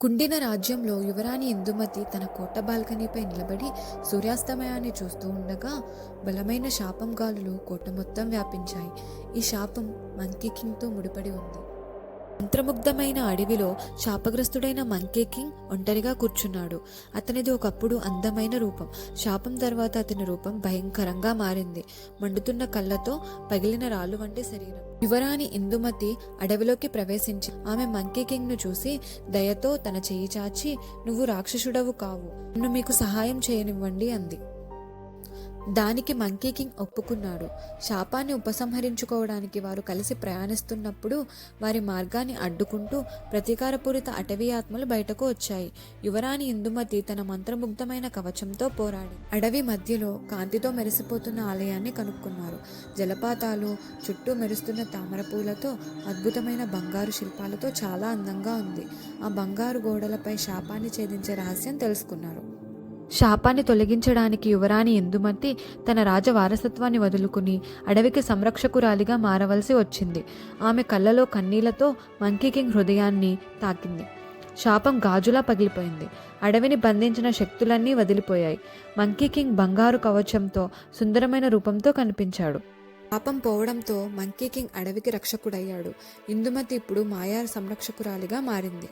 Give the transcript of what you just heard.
కుండిన రాజ్యంలో యువరాణి ఇందుమతి తన కోట బాల్కనీపై నిలబడి సూర్యాస్తమయాన్ని చూస్తూ ఉండగా బలమైన శాపం గాలులు కోట మొత్తం వ్యాపించాయి. ఈ శాపం మంకీ కింగ్తో ముడిపడి ఉంది. మంత్రముగ్ధమైన అడవిలో శాపగ్రస్తుడైన మంకీ కింగ్ ఒంటరిగా కూర్చున్నాడు. అతనిది ఒకప్పుడు అందమైన రూపం. శాపం తర్వాత అతని రూపం భయంకరంగా మారింది. మండుతున్న కళ్ళతో పగిలిన రాళ్ళు వంటి శరీరం. యువరాణి ఇందుమతి అడవిలోకి ప్రవేశించి ఆమె మంకీ కింగ్ ను చూసి దయతో తన చెయ్యి చాచి, "నువ్వు రాక్షసుడవు కావు, నన్ను మీకు సహాయం చేయనివ్వండి" అంది. దానికి మంకీ కింగ్ ఒప్పుకున్నాడు. శాపాన్ని ఉపసంహరించుకోవడానికి వారు కలిసి ప్రయాణిస్తున్నప్పుడు వారి మార్గాన్ని అడ్డుకుంటూ ప్రతీకారపూరిత అటవీ ఆత్మలు బయటకు వచ్చాయి. యువరాణి ఇందుమతి తన మంత్రముగ్ధమైన కవచంతో పోరాడి అడవి మధ్యలో కాంతితో మెరిసిపోతున్న ఆలయాన్ని కనుక్కున్నారు. జలపాతాలు, చుట్టూ మెరుస్తున్న తామర పూలతో, అద్భుతమైన బంగారు శిల్పాలతో చాలా అందంగా ఉంది. ఆ బంగారు గోడలపై శాపాన్ని ఛేదించే రహస్యం తెలుసుకున్నారు. శాపాన్ని తొలగించడానికి యువరాణి ఇందుమతి తన రాజవారసత్వాన్ని వదులుకుని అడవికి సంరక్షకురాలిగా మారవలసి వచ్చింది. ఆమె కళ్ళలో కన్నీళ్లతో మంకీ కింగ్ హృదయాన్ని తాకింది. శాపం గాజులా పగిలిపోయింది. అడవిని బంధించిన శక్తులన్నీ వదిలిపోయాయి. మంకీ కింగ్ బంగారు కవచంతో సుందరమైన రూపంతో కనిపించాడు. శాపం పోవడంతో మంకీ కింగ్ అడవికి రక్షకుడయ్యాడు. ఇందుమతి ఇప్పుడు మాయా సంరక్షకురాలిగా మారింది.